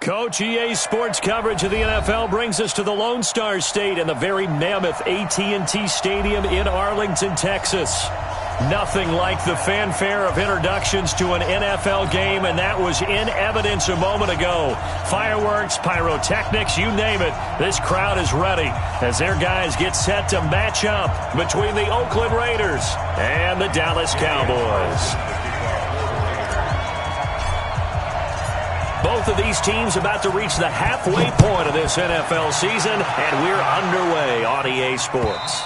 Coach, EA Sports coverage of the NFL brings us to the Lone Star State and the very mammoth AT&T Stadium in Arlington, Texas. Nothing like the fanfare of introductions to an NFL game, and that was in evidence a moment ago. Fireworks, pyrotechnics, you name it. This crowd is ready as their guys get set to match up between the Oakland Raiders and the Dallas Cowboys. Both of these teams about to reach the halfway point of this NFL season, and we're underway on EA Sports.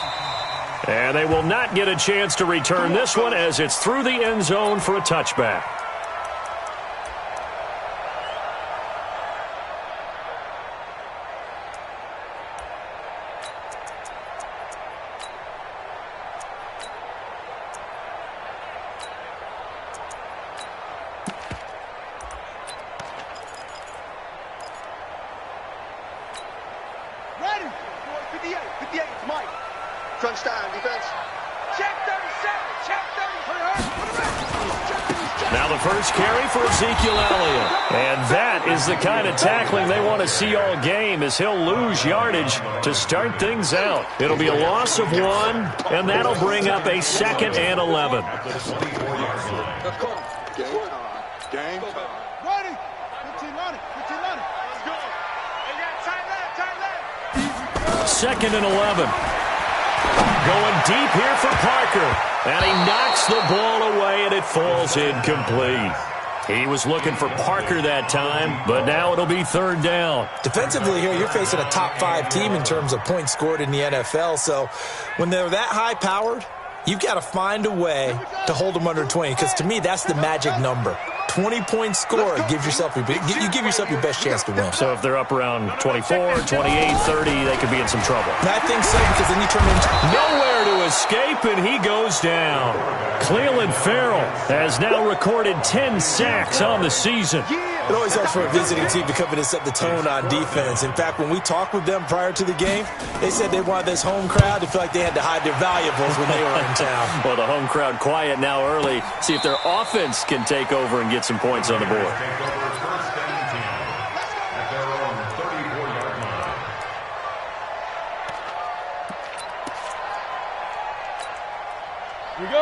And they will not get a chance to return this one as it's through the end zone for a touchback. The kind of tackling they want to see all game as he'll lose yardage to start things out. It'll be a loss of 1, and that'll bring up a 2nd and 11. Second and 11. Going deep here for Parker, and he knocks the ball away, and it falls incomplete. He was looking for Parker that time, but now it'll be 3rd down. Defensively here, you're facing a top 5 team in terms of points scored in the NFL. So when they're that high-powered, you've got to find a way to hold them under 20, because to me, that's the magic number. 20 points scored gives yourself you give yourself your best chance to win. So if they're up around 24, 28, 30, they could be in some trouble. I think so, because then you turn into nowhere to escape, and he goes down. Cleveland Farrell has now recorded 10 sacks on the season. It always helps for a visiting team to come in and set the tone on defense. In fact, when we talked with them prior to the game, they said they wanted this home crowd to feel like they had to hide their valuables when they were in town. Well, the home crowd quiet now early. See if their offense can take over and get some points on the board.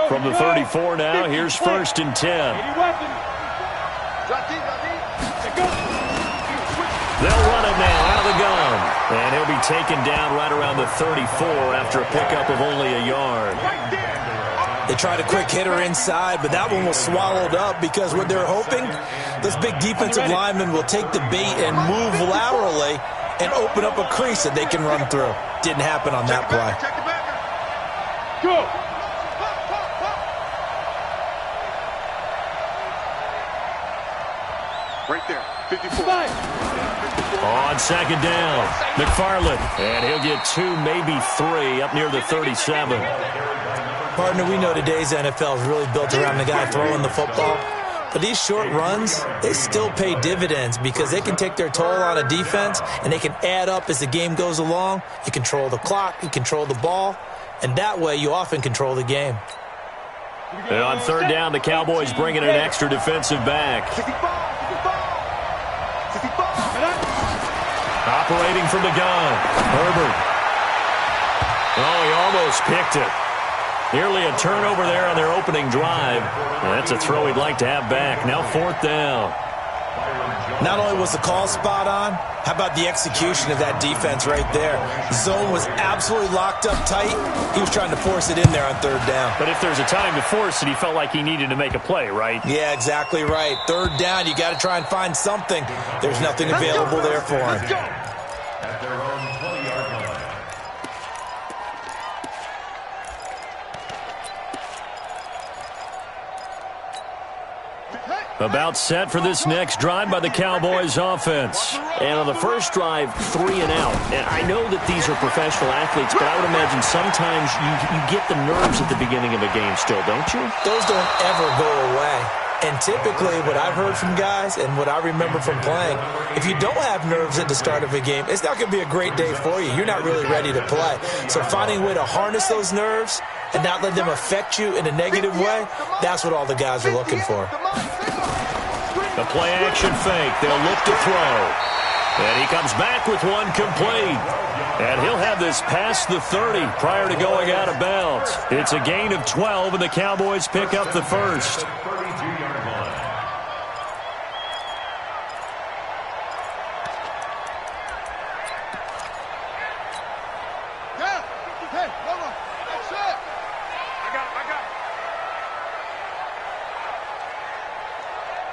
From the 34 now, here's 1st and 10. They'll run it now out of the gun. And he'll be taken down right around the 34 after a pickup of only a yard. They tried a quick hitter inside, but that one was swallowed up because what they're hoping, this big defensive lineman will take the bait and move laterally and open up a crease that they can run through. Didn't happen on that play. Go! Right there, 54. On 2nd down, McFarland. And he'll get 2, maybe 3 up near the 37. Partner, we know today's NFL is really built around the guy throwing the football. But these short runs, they still pay dividends because they can take their toll on a defense and they can add up as the game goes along. You control the clock, you control the ball, and that way you often control the game. And on 3rd down, the Cowboys bring in an extra defensive back. Operating from the gun, Herbert. Oh, he almost picked it. Nearly a turnover there on their opening drive. And that's a throw he'd like to have back. Now 4th down. Not only was the call spot on, how about the execution of that defense right there? Zone was absolutely locked up tight. He was trying to force it in there on 3rd down. But if there's a time to force it, he felt like he needed to make a play, right? Yeah, exactly right. 3rd down, you got to try and find something. There's nothing available there for him. About set for this next drive by the Cowboys offense. And on the first drive, 3 and out. And I know that these are professional athletes, but I would imagine sometimes you get the nerves at the beginning of a game still, don't you? Those don't ever go away. And typically what I've heard from guys and what I remember from playing, if you don't have nerves at the start of a game, it's not going to be a great day for you. You're not really ready to play. So finding a way to harness those nerves and not let them affect you in a negative way, that's what all the guys are looking for. The play-action fake. They'll look to throw. And he comes back with one complete. And he'll have this past the 30 prior to going out of bounds. It's a gain of 12, and the Cowboys pick up the first.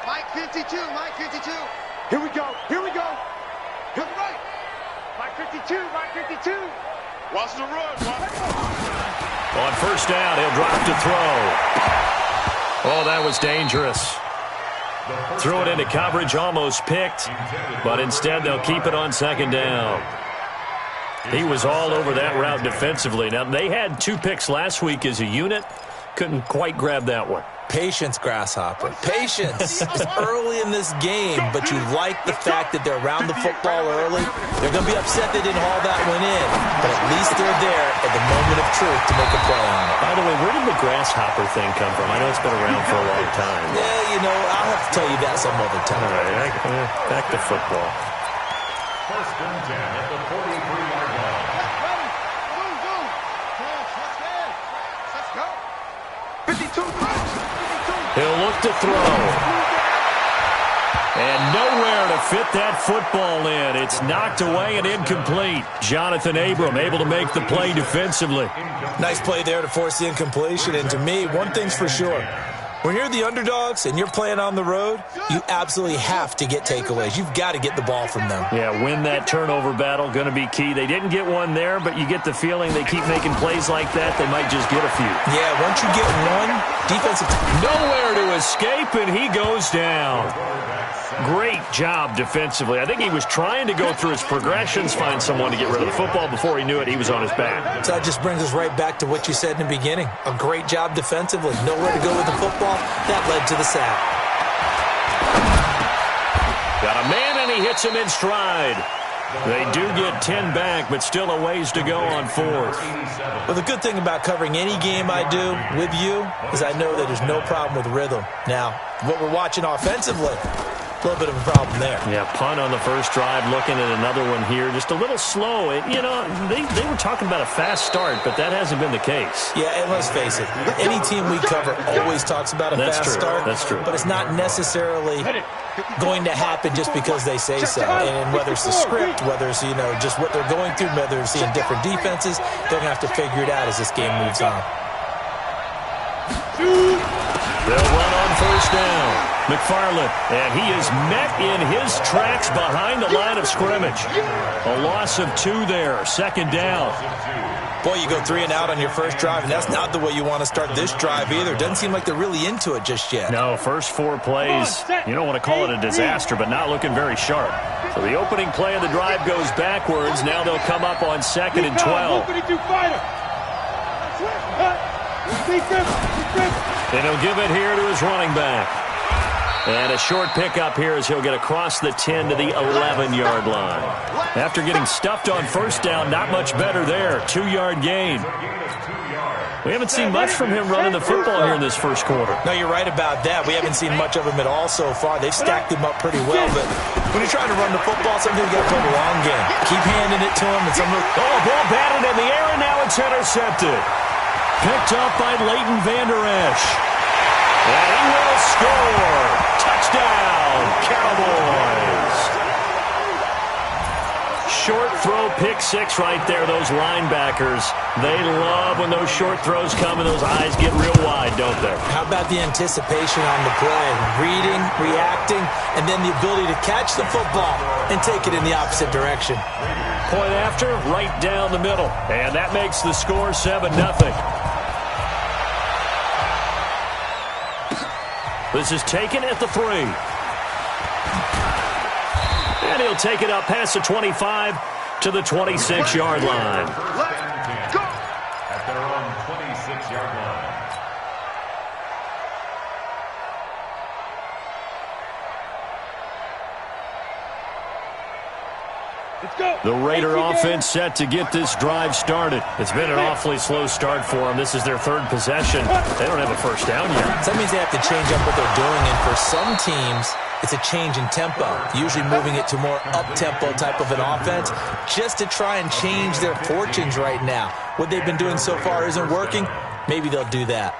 Mike 52. Here we go. Hit right. Mike 52. Watch the run. On first down, he'll drop to throw. Oh, that was dangerous. Threw it into coverage, almost picked, but instead they'll keep it on second down. He was all over that route defensively. Now, they had 2 picks last week as a unit. Couldn't quite grab that one. Patience, Grasshopper. Patience. It's early in this game, but you like the fact that they're around the football early. They're going to be upset they didn't haul that one in, but at least they're there at the moment of truth to make a play on it. By the way, where did the grasshopper thing come from? I know it's been around for a long time. Yeah, you know, I'll have to tell you that some other time. All right, back to football. First and 10 at the 43-yard line. Let's go. 52. He'll look to throw. And nowhere to fit that football in. It's knocked away and incomplete. Jonathan Abram able to make the play defensively. Nice play there to force the incompletion. And to me, one thing's for sure. When you're the underdogs and you're playing on the road, you absolutely have to get takeaways. You've got to get the ball from them. Yeah, win that turnover battle, going to be key. They didn't get one there, but you get the feeling they keep making plays like that, they might just get a few. Yeah, once you get one, defensive... Nowhere to escape, and he goes down. Great job defensively. I think he was trying to go through his progressions, find someone to get rid of the football. Before he knew it, he was on his back. So that just brings us right back to what you said in the beginning. A great job defensively. Nowhere to go with the football. That led to the sack. Got a man, and he hits him in stride. They do get 10 back, but still a ways to go on fourth. Well, the good thing about covering any game I do with you is I know that there's no problem with rhythm. Now, what we're watching offensively, a little bit of a problem there. Yeah, punt on the first drive, looking at another one here. Just a little slow. You know, they were talking about a fast start, but that hasn't been the case. Yeah, and let's face it, any team we cover always talks about a fast start. That's true. But it's not necessarily going to happen just because they say so. And whether it's the script, whether it's, you know, just what they're going through, whether they're seeing different defenses, they're going to have to figure it out as this game moves on. They'll run on first down. McFarland, and he is met in his tracks behind the line of scrimmage. A loss of 2 there, second down. Boy, you go 3 and out on your first drive, and that's not the way you want to start this drive either. Doesn't seem like they're really into it just yet. No, first 4 plays, you don't want to call it a disaster, but not looking very sharp. So the opening play of the drive goes backwards. Now they'll come up on 2nd and 12. And he'll give it here to his running back. And a short pickup here as he'll get across the 10 to the 11-yard line. After getting stuffed on first down, not much better there. 2-yard gain. We haven't seen much from him running the football here in this first quarter. No, you're right about that. We haven't seen much of him at all so far. They've stacked him up pretty well, but when you're trying to run the football, sometimes you got to play the long game. Keep handing it to him. And ball batted in the air, and now it's intercepted. Picked up by Leighton Vander Esch. And he will score. Touchdown, Cowboys. Short throw, pick 6 right there. Those linebackers, they love when those short throws come and those eyes get real wide, don't they? How about the anticipation on the play? Reading, reacting, and then the ability to catch the football and take it in the opposite direction. Point after, right down the middle. And that makes the score 7-0. This is taken at the 3. And he'll take it up past the 25 to the 26-yard line. At their own 26-yard line. The Raider offense set to get this drive started. It's been an awfully slow start for them. This is their 3rd possession. They don't have a first down yet. So that means they have to change up what they're doing, and for some teams, It's a change in tempo, usually moving it to more up-tempo type of an offense, just to try and change their fortunes right now. What they've been doing so far isn't working. Maybe they'll do that.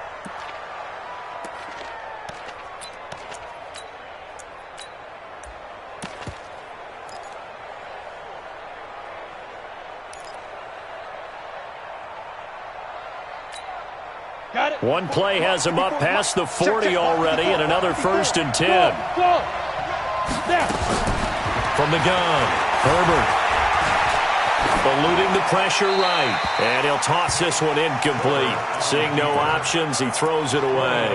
One play has him up past the 40 already, and another 1st and 10. From the gun, Herbert. Eluding the pressure right. And he'll toss this one incomplete. Seeing no options, he throws it away.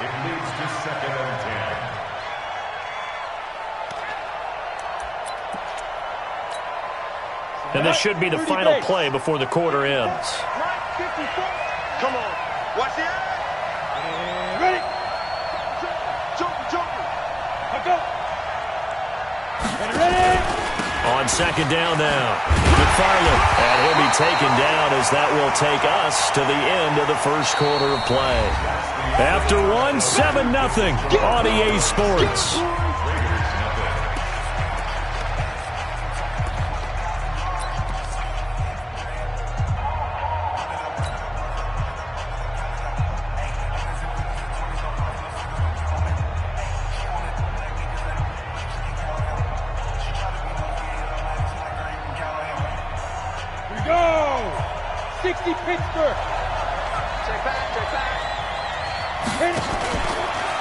It leads to 2nd and 10. And this should be the final play before the quarter ends. Come on. Watch it. Ready. Joker. Go. Ready. On 2nd down now. McFarland. And he'll be taken down as that will take us to the end of the 1st quarter of play. After one, 7-0 on EA Sports.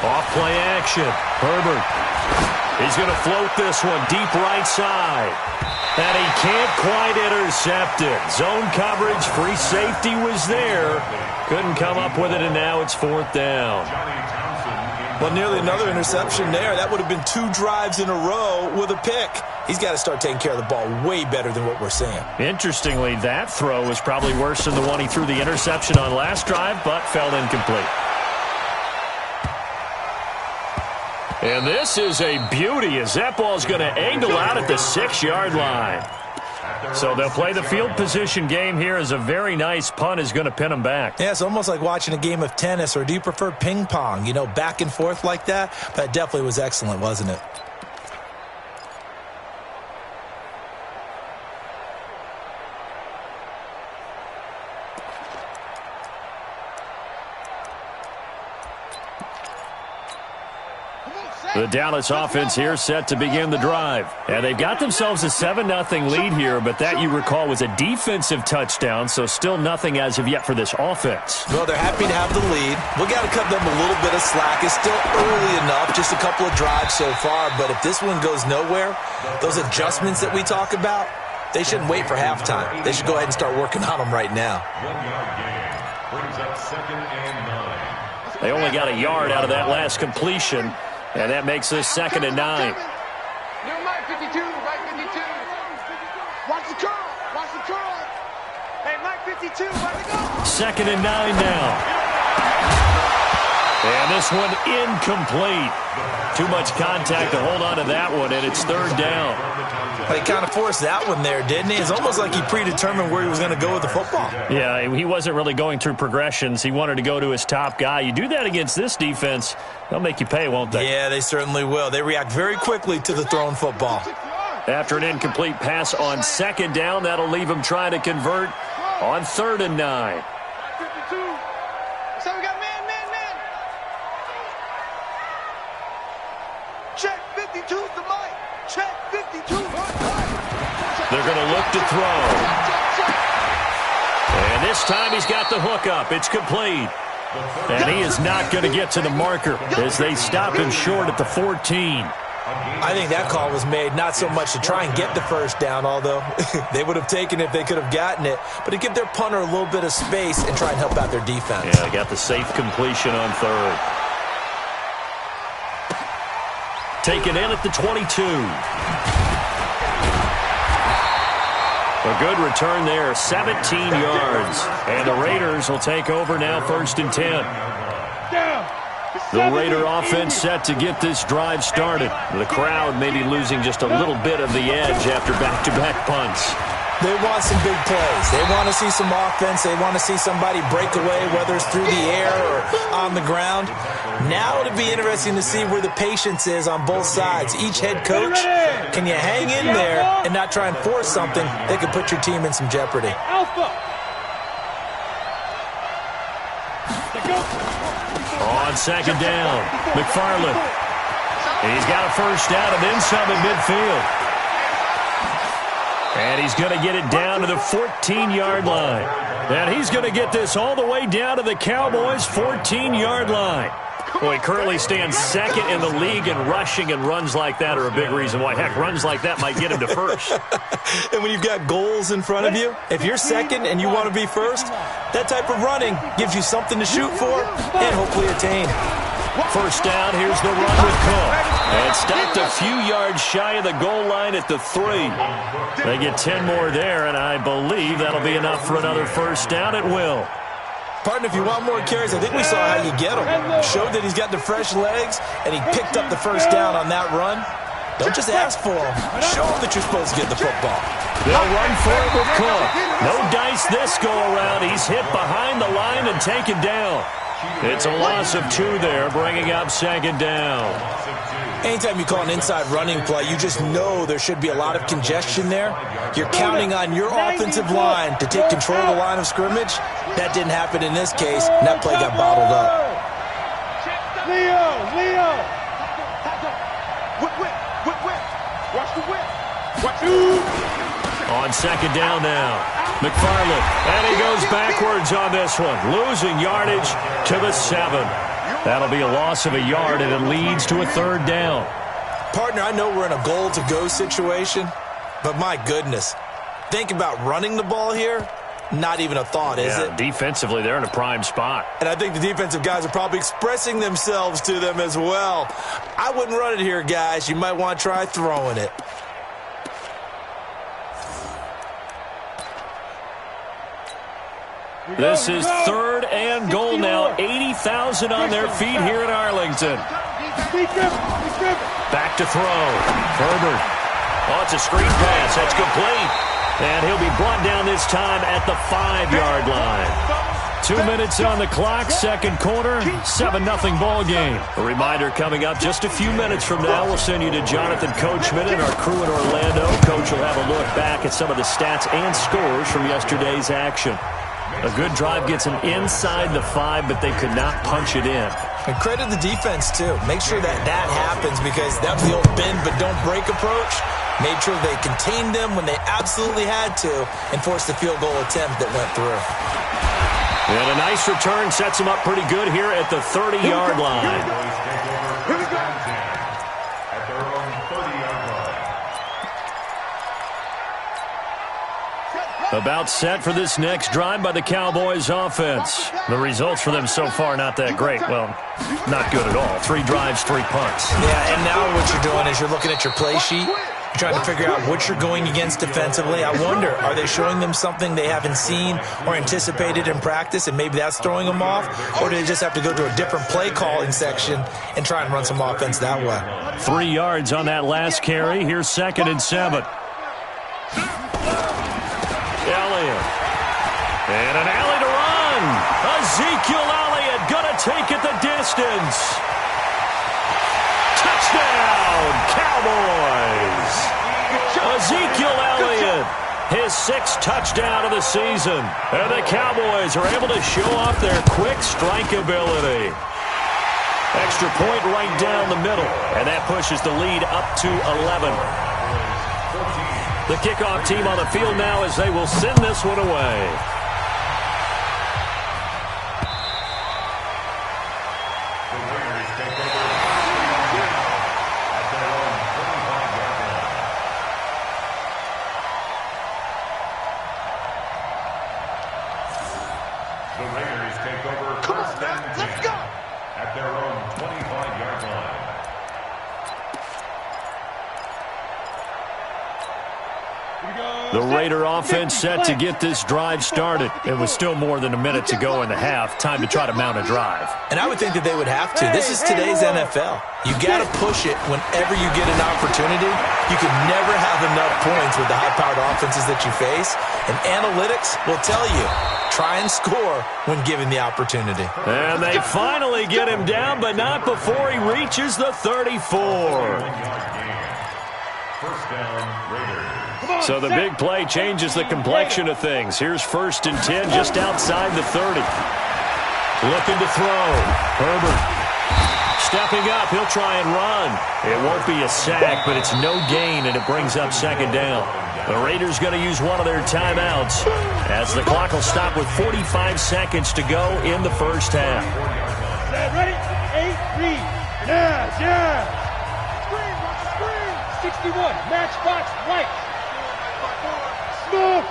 Off-play action. Herbert. He's going to float this one deep right side. And he can't quite intercept it. Zone coverage, free safety was there. Couldn't come up with it, and now it's 4th down. Well, nearly another interception there. That would have been 2 drives in a row with a pick. He's got to start taking care of the ball way better than what we're seeing. Interestingly, that throw was probably worse than the one he threw the interception on last drive, but fell incomplete. And this is a beauty as that ball's going to angle out at the 6-yard line. So they'll play the field position game here as a very nice punt is going to pin them back. Yeah, it's almost like watching a game of tennis, or do you prefer ping pong? You know, back and forth like that? That definitely was excellent, wasn't it? The Dallas offense here set to begin the drive. And they've got themselves a 7-0 lead here, but that, you recall, was a defensive touchdown, so still nothing as of yet for this offense. Well, they're happy to have the lead. We got to cut them a little bit of slack. It's still early enough, just a couple of drives so far, but if this one goes nowhere, those adjustments that we talk about, they shouldn't wait for halftime. They should go ahead and start working on them right now. 1-yard gain brings up 2nd and 9. They only got a yard out of that last completion. And that makes this 2nd and 9. Mike 52, Mike 52. Watch the curl, watch the curl. Hey, Mike 52, let it go. 2nd and 9 now. And this one incomplete. Too much contact to hold on to that one, and it's 3rd down. But he kind of forced that one there, didn't he? It's almost like he predetermined where he was going to go with the football. Yeah, he wasn't really going through progressions. He wanted to go to his top guy. You do that against this defense, they'll make you pay, won't they? Yeah, they certainly will. They react very quickly to the thrown football. After an incomplete pass on 2nd down, that'll leave him trying to convert on 3rd and 9. So we got man. Check 52's the mic. Check 52. They're going to look to throw. And this time he's got the hook up. It's complete. And he is not going to get to the marker as they stop him short at the 14. I think that call was made not so much to try and get the 1st down, although they would have taken it if they could have gotten it, but to give their punter a little bit of space and try and help out their defense. Yeah, they got the safe completion on 3rd. Taken in at the 22. A good return there, 17 yards. And the Raiders will take over now 1st and 10. The Raider offense set to get this drive started. The crowd maybe losing just a little bit of the edge after back-to-back punts. They want some big plays. They want to see some offense. They want to see somebody break away, whether it's through the air or on the ground. Now it'll be interesting to see where the patience is on both sides. Each head coach, can you hang in there and not try and force something that could put your team in some jeopardy? On second down, McFarland. He's got a first down and then some at midfield. And he's going to get it down to the 14-yard line. And he's going to get this all the way down to the Cowboys' 14-yard line. Well, he currently stands second in the league in rushing, and runs like that are a big reason why. Heck, runs like that might get him to first. And when you've got goals in front of you, if you're second and you want to be first, that type of running gives you something to shoot for and hopefully attain. First down, here's the run with Cook. And stopped a few yards shy of the goal line at the 3. They get 10 more there, and I believe that'll be enough for another first down at will. Partner, if you want more carries, I think we saw how you get him. Showed that he's got the fresh legs, and he picked up the first down on that run. Don't just ask for him. Show him that you're supposed to get the football. They'll run for it with Cook. No dice this go-around. He's hit behind the line and taken down. It's a loss of 2 there, bringing up second down. Anytime you call an inside running play, you just know there should be a lot of congestion there. You're counting on your offensive line to take control of the line of scrimmage. That didn't happen in this case, and that play got bottled up. Leo! Whip! Watch the whip! On second down now, McFarland, and he goes backwards on this one, losing yardage to the 7. That'll be a loss of a yard, and it leads to a third down. Partner, I know we're in a goal-to-go situation, but my goodness, think about running the ball here. Not even a thought, is it? Defensively, they're in a prime spot. And I think the defensive guys are probably expressing themselves to them as well. I wouldn't run it here, guys. You might want to try throwing it. This is third and goal now. 80,000 on their feet here in Arlington. Back to throw. Herbert. Oh, it's a screen pass. That's complete. And he'll be brought down this time at the 5-yard line. 2 minutes on the clock, second quarter, 7-0 ball game. A reminder coming up just a few minutes from now. We'll send you to Jonathan Coachman and our crew in Orlando. Coach will have a look back at some of the stats and scores from yesterday's action. A good drive gets them inside the 5, but they could not punch it in. And credit the defense, too. Make sure that happens, because that was the old bend but don't break approach. Made sure they contained them when they absolutely had to and forced the field goal attempt that went through. And a nice return sets them up pretty good here at the 30-yard line. About set for this next drive by the Cowboys offense. The results for them so far not that great. Well, not good at all. 3 drives, 3 punts. Yeah, and now what you're doing is you're looking at your play sheet. You're trying to figure out what you're going against defensively. I wonder, are they showing them something they haven't seen or anticipated in practice, and maybe that's throwing them off? Or do they just have to go to a different play calling section and try and run some offense that way? 3 yards on that last carry. Here's second and 7. Elliott. And an alley to run. Ezekiel Elliott going to take it the distance. Touchdown, Cowboys. Ezekiel Elliott, his 6th touchdown of the season. And the Cowboys are able to show off their quick strike ability. Extra point right down the middle. And that pushes the lead up to 11. The kickoff team on the field now as they will send this one away. The Raiders take over first and 10 at their own 25-yard line. The Raider offense set to get this drive started. It was still more than a minute to go in the half. Time to try to mount a drive. And I would think that they would have to. This is today's NFL. You got to push it whenever you get an opportunity. You can never have enough points with the high-powered offenses that you face. And analytics will tell you, try and score when given the opportunity. And they finally get him down, but not before he reaches the 34. First down, Raiders. So the big play changes the complexion of things. Here's 1st and 10 just outside the 30. Looking to throw. Herbert stepping up. He'll try and run. It won't be a sack, but it's no gain, and it brings up 2nd down. The Raiders going to use one of their timeouts as the clock will stop with 45 seconds to go in the first half. Ready? 8-3. Yeah. 61, matchbox, white. Smooth.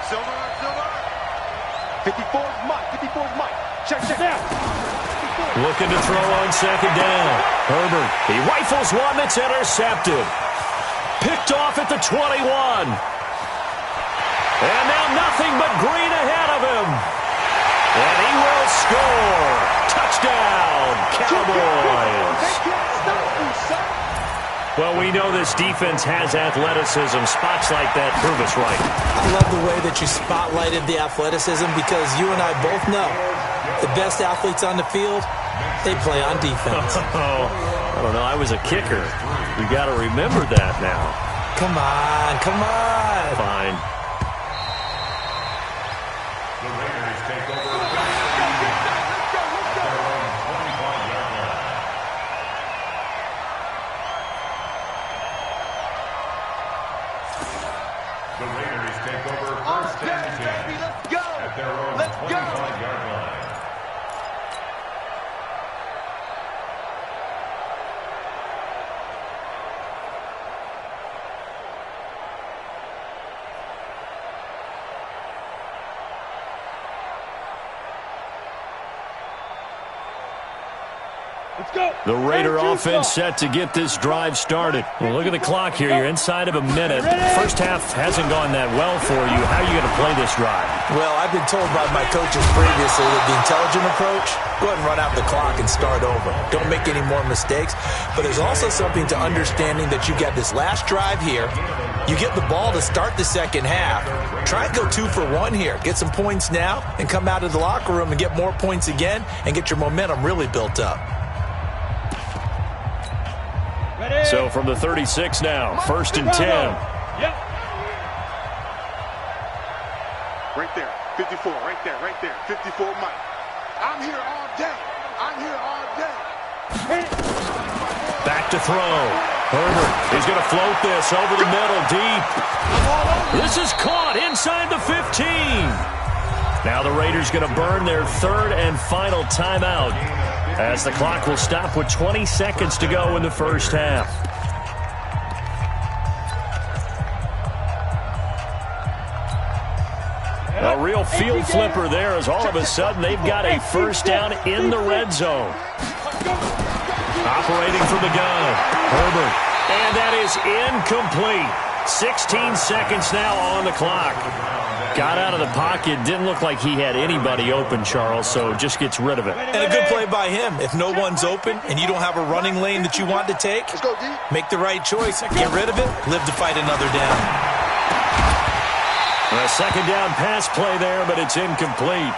Silver. 54's Mike. Check out. Looking to throw on 2nd down. Herbert, he rifles one that's intercepted. Picked off at the 21. And now nothing but green ahead of him. And he will score. Touchdown, Cowboys. Well, we know this defense has athleticism. Spots like that prove us right. I love the way that you spotlighted the athleticism because you and I both know the best athletes on the field, they play on defense. I don't know. I was a kicker. You got to remember that now. Come on. Fine. The Raiders take over. The Raiders take over 1st and 10 Let's go. at their own 25-yard line. Let's go. The Raider offense set to get this drive started. Well, look at the clock here. You're inside of a minute. First half hasn't gone that well for you. How are you going to play this drive? Well, I've been told by my coaches previously that the intelligent approach, go ahead and run out the clock and start over. Don't make any more mistakes. But there's also something to understanding that you got this last drive here. You get the ball to start the second half. Try and go 2 for 1 here. Get some points now and come out of the locker room and get more points again and get your momentum really built up. So from the 36 now, 1st and 10. Yep. Right there. 54. Right there. 54 Mike. I'm here all day. Back to throw. Herbert, he's going to float this over the middle, deep. This is caught inside the 15. Now the Raiders going to burn their 3rd and final timeout as the clock will stop with 20 seconds to go in the first half. A real field flipper there as all of a sudden they've got a first down in the red zone. Operating from the gun, Herbert, and that is incomplete. 16 seconds now on the clock. Got out of the pocket, didn't look like he had anybody open, Charles, so just gets rid of it. And a good play by him. If no one's open and you don't have a running lane that you want to take, make the right choice. Get rid of it, live to fight another down. A 2nd down pass play there, but it's incomplete.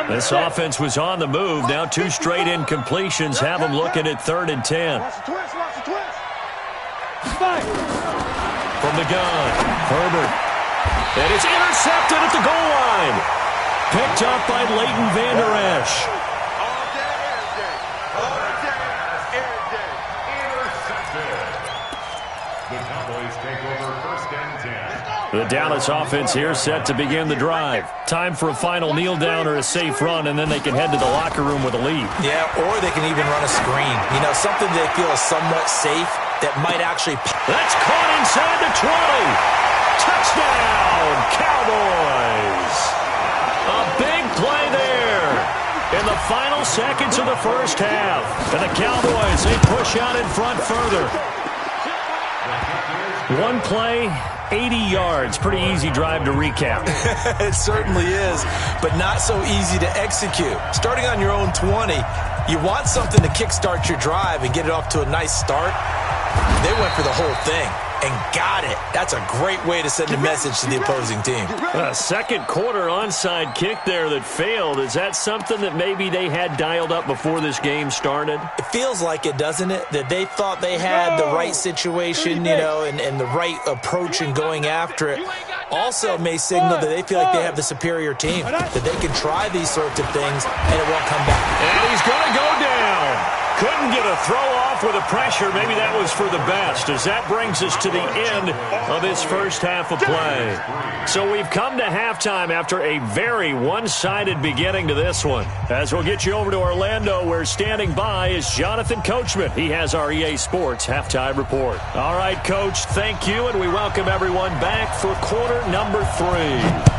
This offense was on the move. Now 2 straight incompletions have them looking at 3rd and 10. From the gun, Herbert. And it's intercepted at the goal line. Picked up by Leighton Vander Esch. The Dallas offense here set to begin the drive. Time for a final kneel down or a safe run, and then they can head to the locker room with a lead. Yeah, or they can even run a screen. You know, something they feel is somewhat safe that might actually... That's caught inside the 20. Touchdown, Cowboys. A big play there. final seconds of the first half. And the Cowboys, they push out in front further. One play, 80 yards. Pretty easy drive to recap. It certainly is, but not so easy to execute. Starting on your own 20, you want something to kickstart your drive and get it off to a nice start. They went for the whole thing and got it. That's a great way to send a message to the opposing team. A second quarter onside kick there that failed. Is that something that maybe they had dialed up before this game started? It feels like it, doesn't it? That they thought they had the right situation, and the right approach in going after it. Also may signal that they feel like they have the superior team, that they can try these sorts of things and it won't come back. And he's going to go down. Couldn't get a throw off with the pressure. Maybe that was for the best, as that brings us to the end of this first half of play. So we've come to halftime after a very one-sided beginning to this one. As we'll get you over to Orlando, where standing by is Jonathan Coachman. He has our EA Sports halftime report. All right, Coach, thank you, and we welcome everyone back for quarter number 3.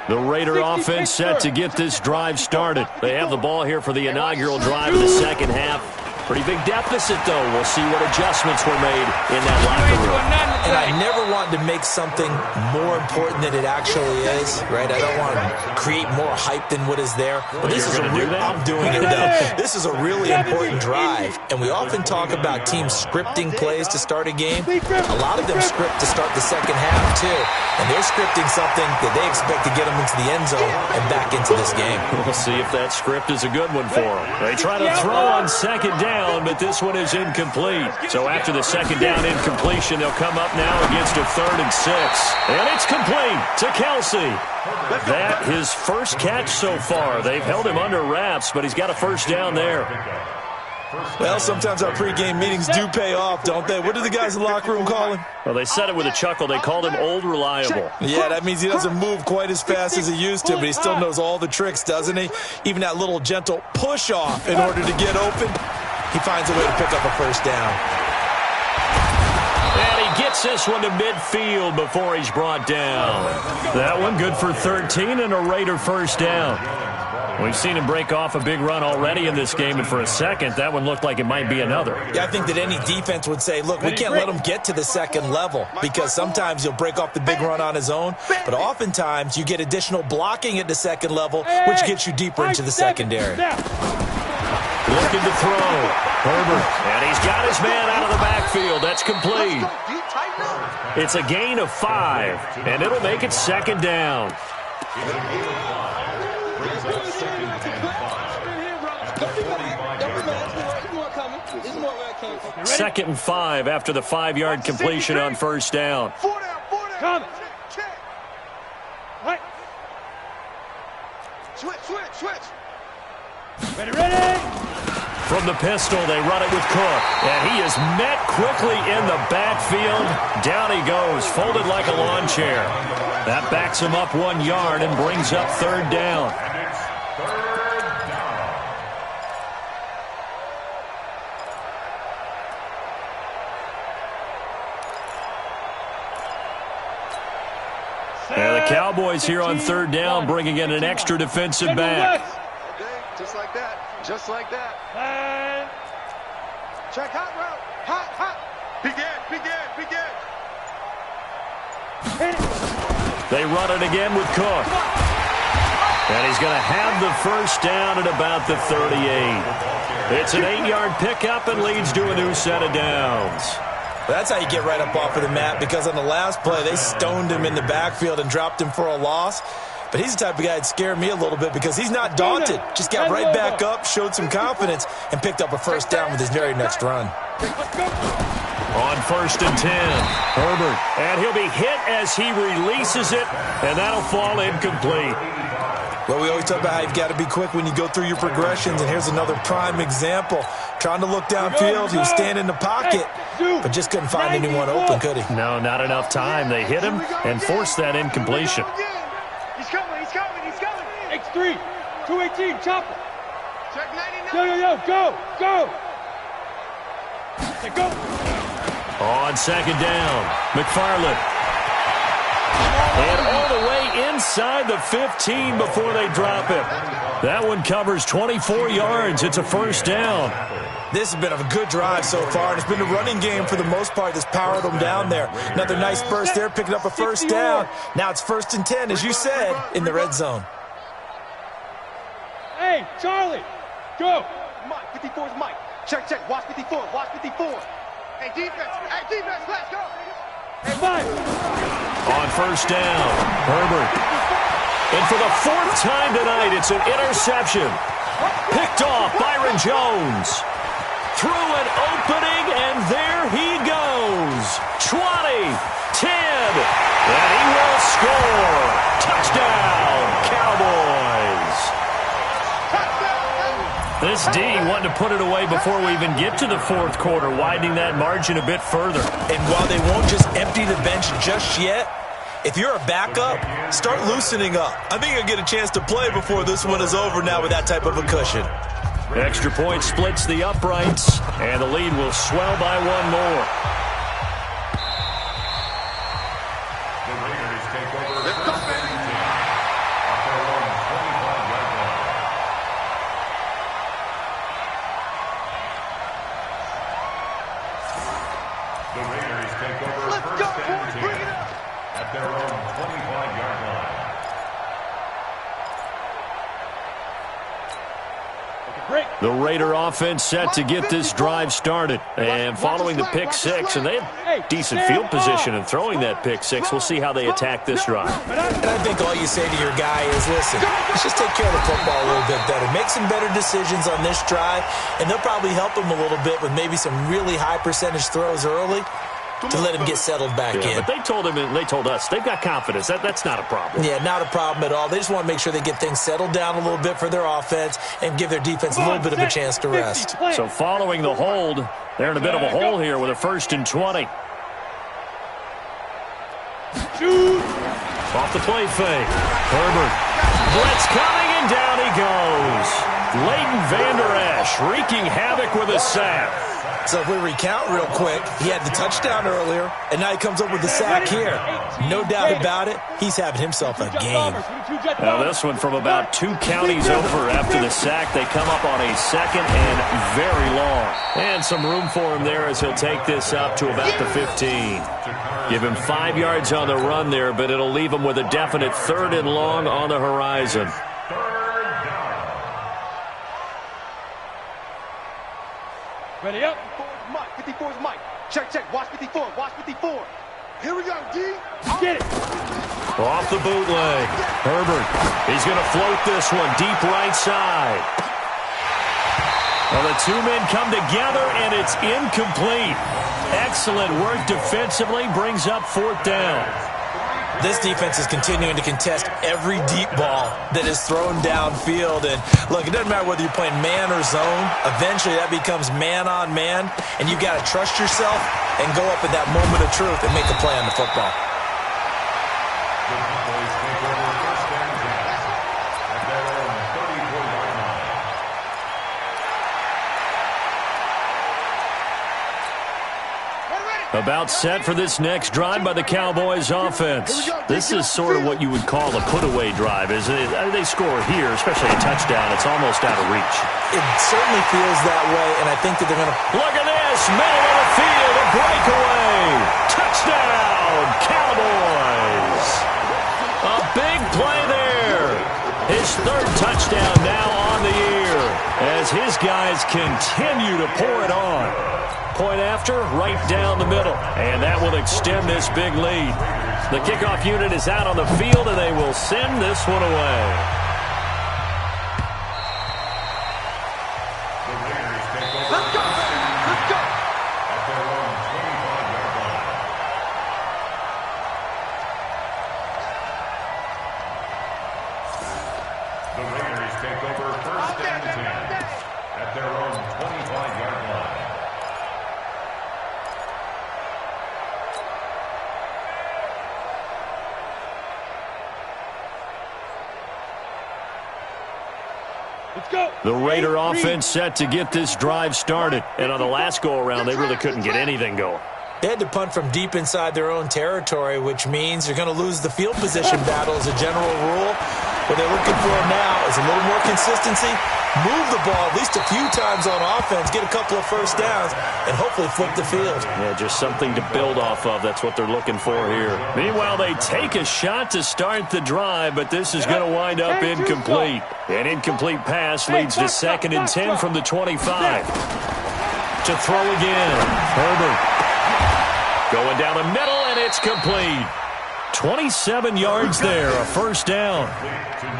The Raider offense set to get this drive started. They have the ball here for the inaugural drive of the second half. Pretty big deficit, though. We'll see what adjustments were made in that locker room. And I never want to make something more important than it actually is, right? I don't want to create more hype than what is there. But this is I'm doing it, though. This is a really important drive. And we often talk about teams scripting plays to start a game. A lot of them script to start the second half, too. And they're scripting something that they expect to get them into the end zone and back into this game. We'll see if that script is a good one for them. They try to throw on second down, but this one is incomplete. So after the second down incompletion, they'll come up now against a 3rd and 6. And it's complete to Kelsey. That his first catch so far. They've held him under wraps, but he's got a first down there. Well, sometimes our pregame meetings do pay off, don't they? What do the guys in the locker room call him? Well, they said it with a chuckle. They called him Old Reliable. Yeah, that means he doesn't move quite as fast as he used to, but he still knows all the tricks, doesn't he? Even that little gentle push-off in order to get open, he finds a way to pick up a first down. And he gets this one to midfield before he's brought down. That one good for 13 and a Raider first down. We've seen him break off a big run already in this game, and for a second, that one looked like it might be another. Yeah, I think that any defense would say, look, we can't let him get to the second level, because sometimes he'll break off the big run on his own, but oftentimes you get additional blocking at the second level, which gets you deeper into the secondary. Looking to throw. Herbert. And he's got his man out of the backfield. That's complete. It's a gain of 5, and it'll make it second down. Second and 5 after the 5-yard completion on first down. Come. Switch. Ready. From the pistol, they run it with Cook. And he is met quickly in the backfield. Down he goes, folded like a lawn chair. That backs him up 1 yard and brings up 3rd down. And the Cowboys here on 3rd down, bringing in an extra defensive back. Just like that. Just like that. Check hot route. Hot. Begin. They run it again with Cook. And he's going to have the first down at about the 38. It's an 8-yard pickup and leads to a new set of downs. That's how you get right up off of the mat, because on the last play, they stoned him in the backfield and dropped him for a loss. But he's the type of guy that scared me a little bit, because he's not daunted. Just got right back up, showed some confidence, and picked up a first down with his very next run. On 1st and 10, Herbert. And he'll be hit as he releases it, and that'll fall incomplete. Well, we always talk about how you've got to be quick when you go through your progressions, and here's another prime example. Trying to look downfield, he was standing in the pocket, but just couldn't find anyone open, could he? No, not enough time. They hit him and forced that incompletion. He's coming, he's coming, he's coming. X3, 218, chopper. Check 99. Yo, go. Hey, go. On second down, McFarland. And all the way inside the 15 before they drop him. That one covers 24 yards. It's a first down. This has been a good drive so far, and it's been the running game for the most part that's powered them down there. Another nice burst there, picking up a first down. Now it's 1st and 10, as you said, in the red zone. Hey, Charlie, go. Mike, 54 is Mike. Check, watch 54, watch 54. Hey, defense, let's go. Hey, 5. On first down, Herbert. And for the 4th time tonight, it's an interception. Picked off Byron Jones. Through an opening, and there he goes. 20, 10, and he will score. Touchdown, Cowboys. This D wanted to put it away before we even get to the 4th quarter, widening that margin a bit further. And while they won't just empty the bench just yet, if you're a backup, start loosening up. I think you'll get a chance to play before this one is over now with that type of a cushion. Extra point splits the uprights, and the lead will swell by one more. The Raiders take over first and 10 at their own 25-yard line. The Raiders take over first and 10 at their own 25-yard line. The Raider offense set to get this drive started. And following the pick six, and they have decent field position in throwing that pick six. We'll see how they attack this drive. And I think all you say to your guy is, listen, let's just take care of the football a little bit better. Make some better decisions on this drive, and they'll probably help him a little bit with maybe some really high percentage throws early to let him get settled back in. But they told him, and they told us, they've got confidence. That's not a problem. Yeah, not a problem at all. They just want to make sure they get things settled down a little bit for their offense and give their defense a little bit of a chance to rest. So following the hold, they're in a bit of a hole here with a 1st and 20. Shoot. Off the play fake. Herbert. Blitz coming, and down he goes. Leighton Vander Esch wreaking havoc with a sack. So if we recount real quick, he had the touchdown earlier, and now he comes up with the sack here. No doubt about it, he's having himself a game. Now this one from about 2 counties over. After the sack, they come up on a 2nd and very long. And some room for him there as he'll take this up to about the 15. Give him 5 yards on the run there, but it'll leave him with a definite 3rd and long on the horizon. Ready up. 54 is Mike. Check, watch 54, watch 54. Here we go, D. Get it. Off the bootleg. Herbert. He's going to float this one deep right side. Well, the 2 men come together, and it's incomplete. Excellent work defensively. Brings up 4th down. This defense is continuing to contest every deep ball that is thrown downfield. And look, it doesn't matter whether you're playing man or zone. Eventually, that becomes man on man, and you've got to trust yourself and go up at that moment of truth and make a play on the football. The Cowboys take over first and 10 at their own 34-yard line. About set for this next drive by the Cowboys offense. This is sort of what you would call a put-away drive, isn't it? They score here, especially a touchdown. It's almost out of reach. It certainly feels that way, and I think that they're going to... Look at this. Middle of the field. A breakaway. Touchdown, Cowboys. A big play there. His 3rd touchdown now on the year as his guys continue to pour it on. Point after, right down the middle. And that will extend this big lead. The kickoff unit is out on the field, and they will send this one away. The Raiders take over first and 10 at their own 25-yard line. The Raider offense set to get this drive started. And on the last go-around, they really couldn't get anything going. They had to punt from deep inside their own territory, which means you're going to lose the field position battle as a general rule. What they're looking for now is a little more consistency, move the ball at least a few times on offense, get a couple of first downs, and hopefully flip the field. Yeah, just something to build off of. That's what they're looking for here. Meanwhile, they take a shot to start the drive, but this is going to wind up incomplete. An incomplete pass leads to 2nd and 10 from the 25. To throw again. Herbert. Going down the middle, and it's complete. 27 yards there, a first down.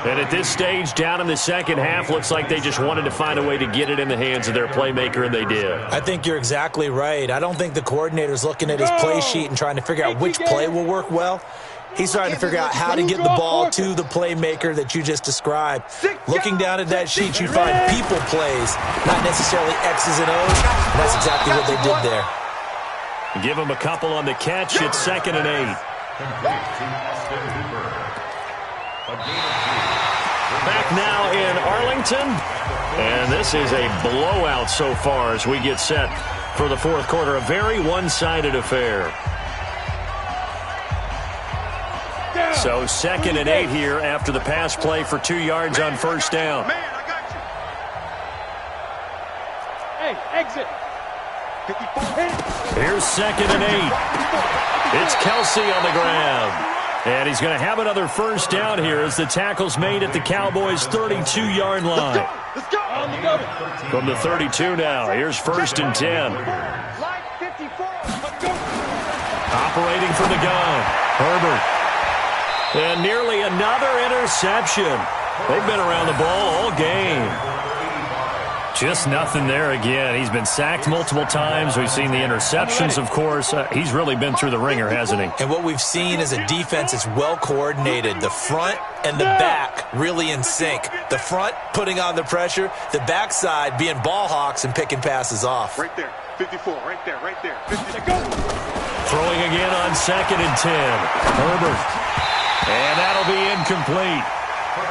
And at this stage, down in the second half, looks like they just wanted to find a way to get it in the hands of their playmaker, and they did. I think you're exactly right. I don't think the coordinator's looking at his play sheet and trying to figure out which play will work well. He's trying to figure out how to get the ball to the playmaker that you just described. Looking down at that sheet, you find people plays, not necessarily X's and O's, and that's exactly what they did there. Give him a couple on the catch. It's 2nd and 8. Back now in Arlington. And this is a blowout so far as we get set for the fourth quarter. A very one-sided affair. So 2nd and 8 here after the pass play for 2 yards on first down. Hey, exit. Here's 2nd and 8. It's Kelsey on the grab. And he's going to have another first down here as the tackle's made at the Cowboys' 32-yard line. From the 32 now, here's 1st and 10. Operating from the gun, Herbert. And nearly another interception. They've been around the ball all game. Just nothing there again. He's been sacked multiple times. We've seen the interceptions, of course. He's really been through the ringer, hasn't he? And what we've seen is a defense that's well coordinated. The front and the back really in sync. The front putting on the pressure. The backside being ball hawks and picking passes off. Right there. 54. Right there. Right there. 50. Throwing again on 2nd and 10. Herbert. And that'll be incomplete.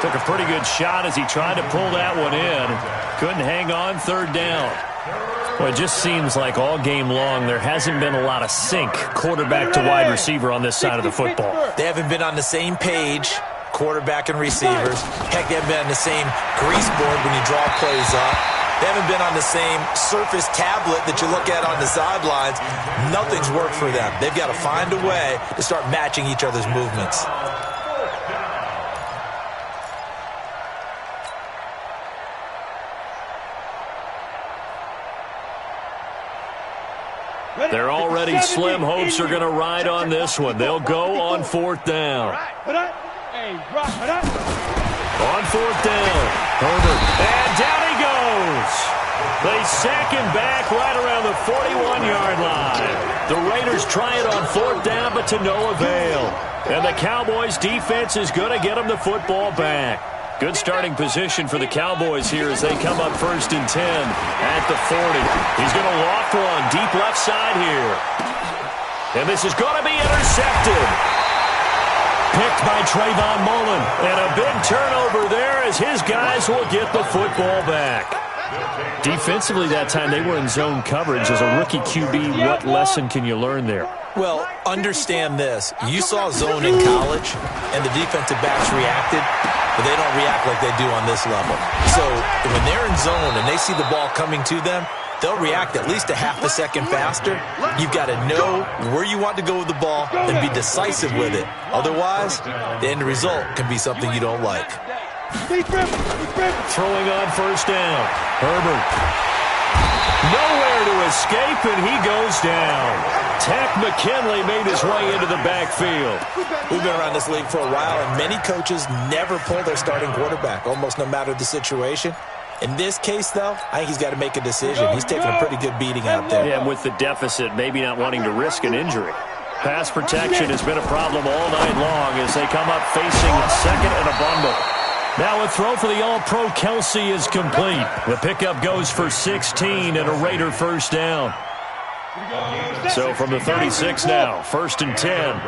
Took a pretty good shot as he tried to pull that one in. Couldn't hang on, 3rd down. Well, it just seems like all game long there hasn't been a lot of sync quarterback to wide receiver on this side of the football. They haven't been on the same page, quarterback and receivers. Heck, they haven't been on the same grease board when you draw plays up. They haven't been on the same surface tablet that you look at on the sidelines. Nothing's worked for them. They've got to find a way to start matching each other's movements. They're already slim hopes are going to ride on this one. They'll go on 4th down. On 4th down, Herbert. And down he goes. They sack him back right around the 41-yard line. The Raiders try it on 4th down, but to no avail. And the Cowboys' defense is going to get them the football back. Good starting position for the Cowboys here as they come up 1st and 10 at the 40. He's going to loft one deep left side here. And this is going to be intercepted. Picked by Trayvon Mullen. And a big turnover there as his guys will get the football back. Defensively that time they were in zone coverage. As a rookie QB, what lesson can you learn there? Well, understand this. You saw zone in college, and the defensive backs reacted, but they don't react like they do on this level. So when they're in zone and they see the ball coming to them, they'll react at least a half a second faster. You've got to know where you want to go with the ball and be decisive with it. Otherwise, the end result can be something you don't like. Throwing on 1st down. Herbert. Nowhere to escape, and he goes down. Tech McKinley made his way into the backfield. We've been around this league for a while, and many coaches never pull their starting quarterback, almost no matter the situation. In this case, though, I think he's got to make a decision. He's taking a pretty good beating out there. Yeah, and with the deficit, maybe not wanting to risk an injury. Pass protection has been a problem all night long as they come up facing 2nd and a bundle. Now a throw for the All-Pro Kelsey is complete. The pickup goes for 16 and a Raider first down. So from the 36 now, 1st and 10.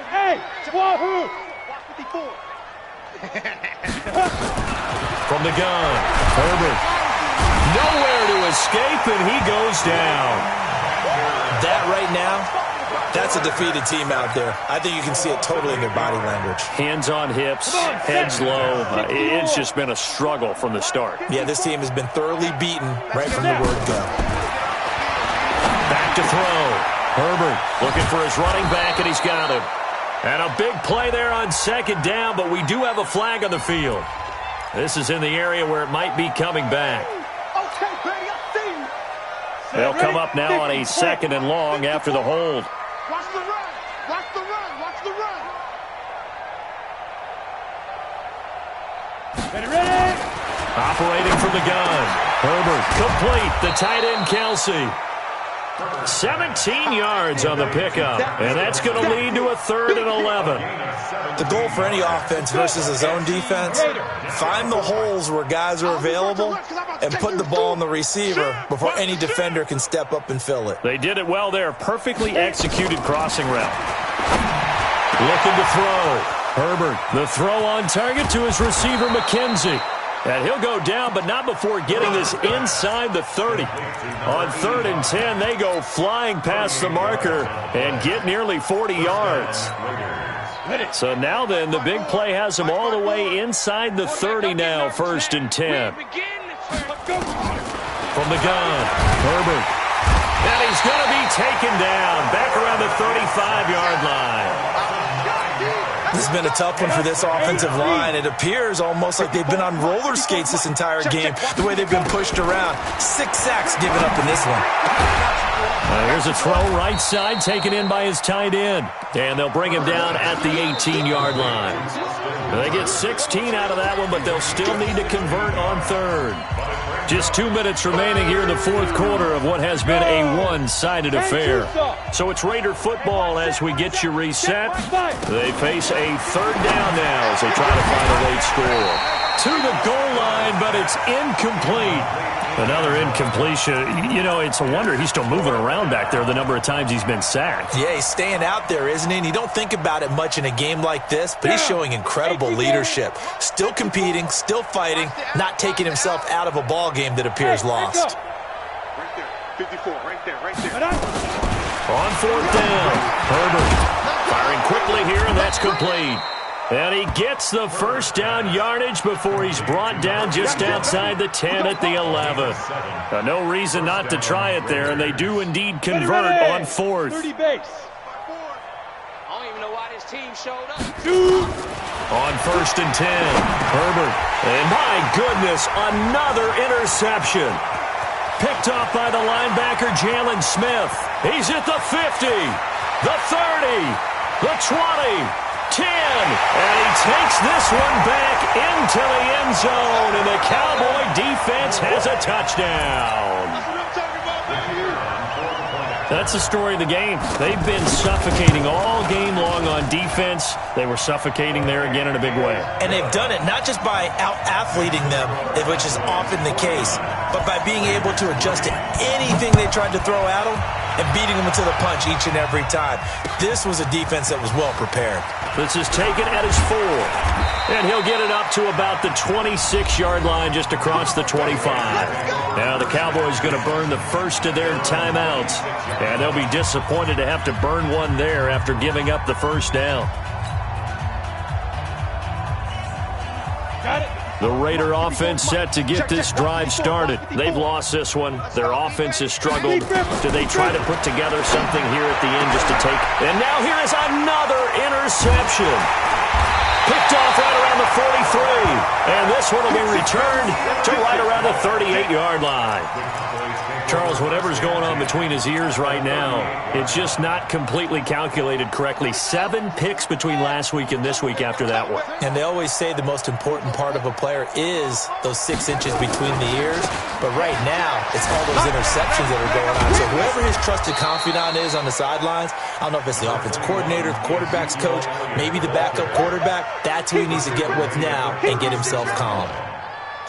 Hey, Wahoo! From the gun, Herbert. Nowhere to escape, and he goes down. That right now, that's a defeated team out there. I think you can see it totally in their body language. Hands on hips, heads low. It's just been a struggle from the start. Yeah, this team has been thoroughly beaten right from the word go. Back to throw. Herbert looking for his running back, and he's got him. And a big play there on second down, but we do have a flag on the field. This is in the area where it might be coming back. They'll come up now on a second and long after the hold. Watch the run. Watch the run. Watch the run. Ready. Operating from the gun. Herbert complete. The tight end, Kelsey. 17 yards on the pickup, and that's going to lead to a 3rd and 11. The goal for any offense versus a zone defense, find the holes where guys are available and put the ball on the receiver before any defender can step up and fill it. They did it well there. Perfectly executed crossing route. Looking to throw. Herbert, the throw on target to his receiver, McKenzie. And he'll go down, but not before getting this inside the 30. On 3rd and 10, they go flying past the marker and get nearly 40 yards. So now then, the big play has them all the way inside the 30 now, 1st and 10. From the gun, Herbert. And he's going to be taken down back around the 35-yard line. This has been a tough one for this offensive line. It appears almost like they've been on roller skates this entire game, the way they've been pushed around. 6 sacks given up in this one. Here's a throw right side taken in by his tight end. And they'll bring him down at the 18-yard line. They get 16 out of that one, but they'll still need to convert on 3rd. Just 2 minutes remaining here in the 4th quarter of what has been a one-sided affair. So it's Raider football as we get you reset. They face a 3rd down now as they try to find a late score. To the goal line, but it's incomplete. Another incompletion. You know, it's a wonder he's still moving around back there the number of times he's been sacked. Yeah, he's staying out there, isn't he? And you don't think about it much in a game like this, but he's showing incredible leadership. Still competing, still fighting, not taking himself out of a ball game that appears lost. Right there. 54. Right there. Right there. On 4th down, Herbert firing quickly here, and that's complete. And he gets the 1st down yardage before he's brought down just outside the 10 at the 11. No reason not to try it there, and they do indeed convert on 4th. 30 base. I don't even know why this team showed up. On 1st and 10, Herbert. And my goodness, another interception. Picked off by the linebacker, Jalen Smith. He's at the 50, the 30, the 20. 10, and he takes this one back into the end zone, and the Cowboy defense has a touchdown. That's the story of the game. They've been suffocating all game long on defense. They were suffocating there again in a big way. And they've done it not just by out-athleting them, which is often the case, but by being able to adjust to anything they tried to throw at them and beating them to the punch each and every time. This was a defense that was well prepared. This is taken at his 4. And he'll get it up to about the 26-yard line just across the 25. Now the Cowboys going to burn the first of their timeouts. And they'll be disappointed to have to burn one there after giving up the 1st down. Got it. The Raider offense set to get this drive started. They've lost this one. Their offense has struggled. Do they try to put together something here at the end just to take? And now here is another interception. Picked off right around the 43. And this one will be returned to right around the 38-yard line. Charles, whatever's going on between his ears right now, it's just not completely calculated correctly. 7 picks between last week and this week after that one. And they always say the most important part of a player is those 6 inches between the ears. But right now, it's all those interceptions that are going on. So whoever his trusted confidant is on the sidelines, I don't know if it's the offense coordinator, the quarterback's coach, maybe the backup quarterback, that's who he needs to get with now and get himself calm.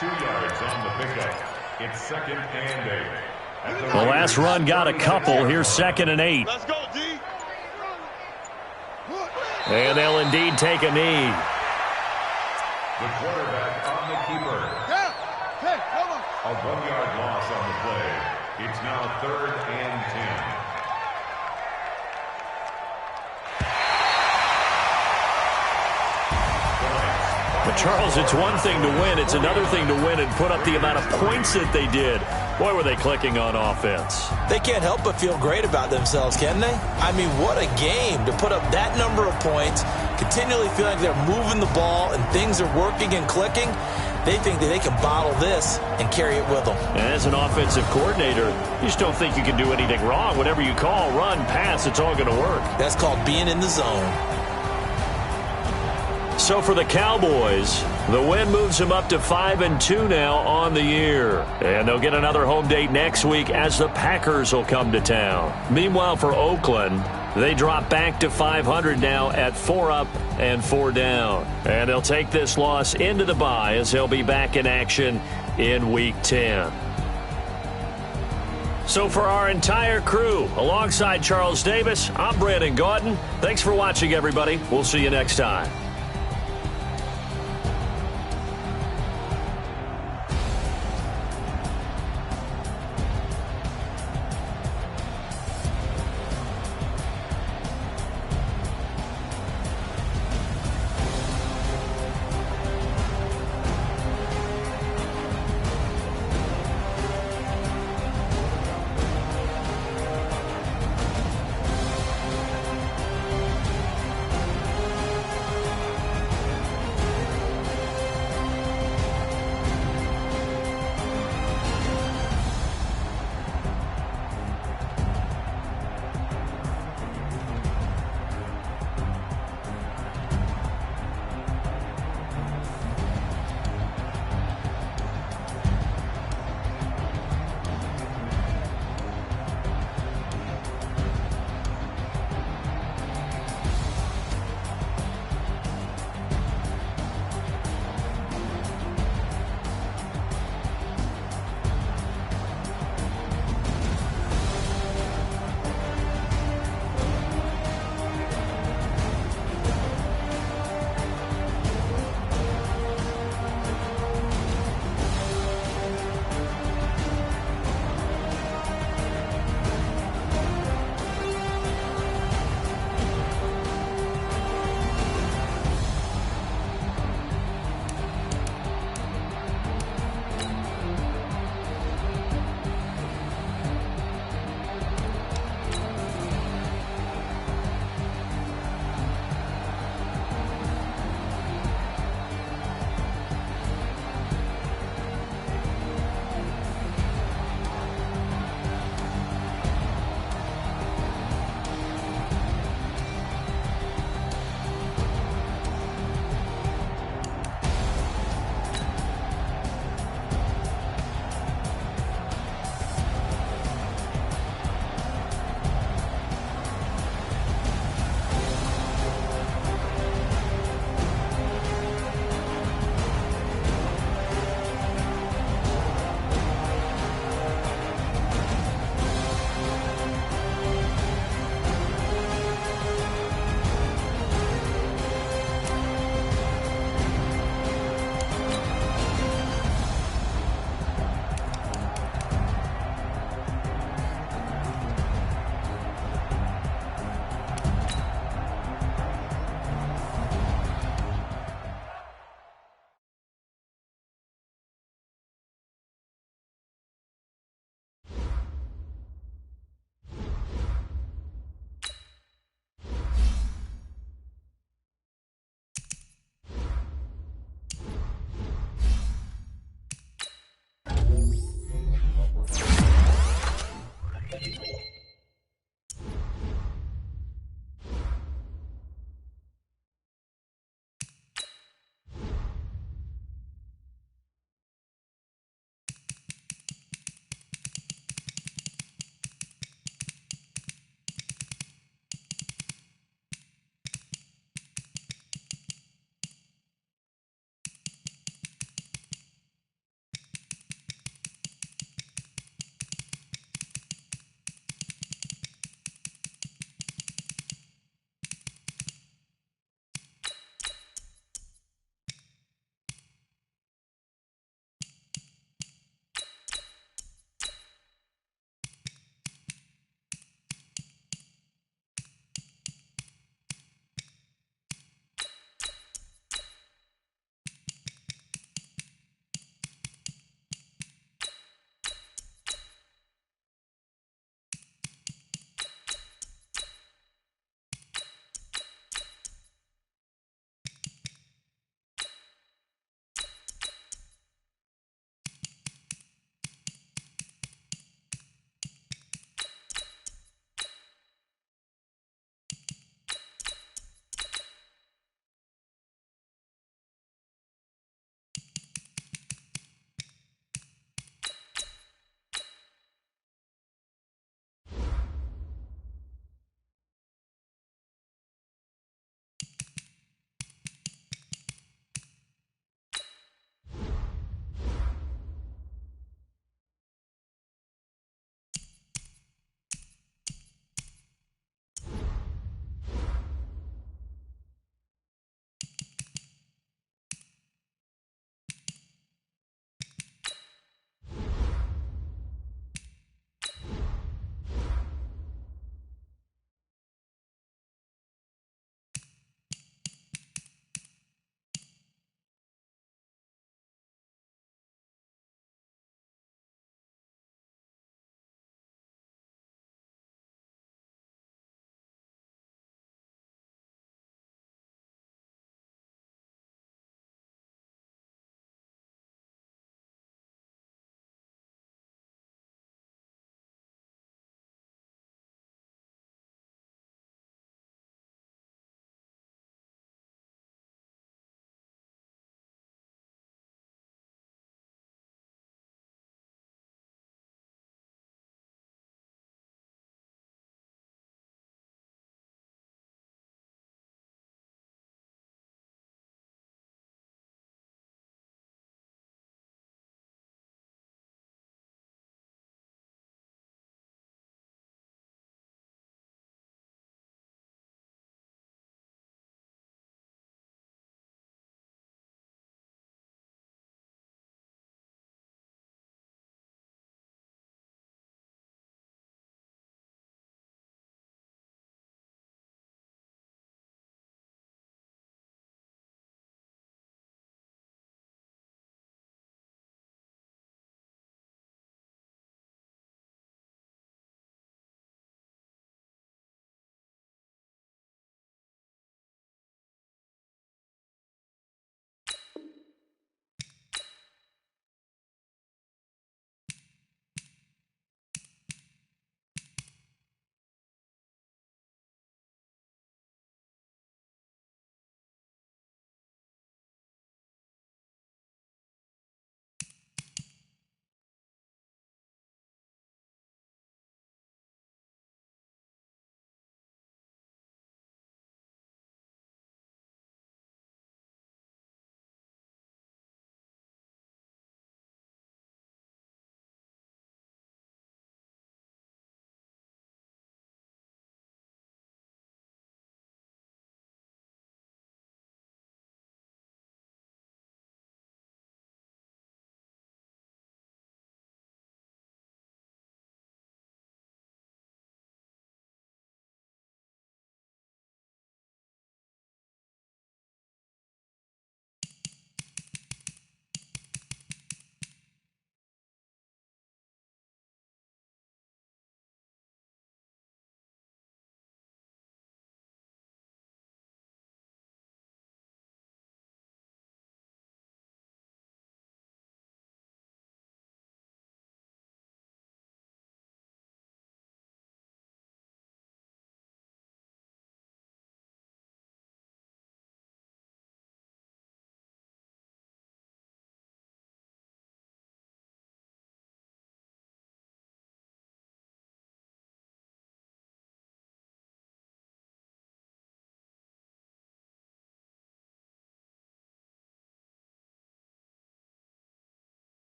2 yards on the pickup. It's 2nd and 8. The last run got a couple. Here's 2nd and 8. Let's go, D. And they'll indeed take a knee. The quarterback on the keeper. Yeah. Hey, come on. A 1-yard loss on the play. It's now 3rd and 10. But, Charles, it's one thing to win. It's another thing to win and put up the amount of points that they did. Boy, were they clicking on offense. They can't help but feel great about themselves, can they? I mean, what a game to put up that number of points, continually feel like they're moving the ball and things are working and clicking. They think that they can bottle this and carry it with them. And as an offensive coordinator, you just don't think you can do anything wrong. Whatever you call, run, pass, it's all going to work. That's called being in the zone. So for the Cowboys, the win moves them up to 5-2 now on the year. And they'll get another home date next week as the Packers will come to town. Meanwhile, for Oakland, they drop back to 500 now at 4 up and 4 down. And they'll take this loss into the bye as they'll be back in action in Week 10. So for our entire crew, alongside Charles Davis, I'm Brandon Gaudin. Thanks for watching, everybody. We'll see you next time.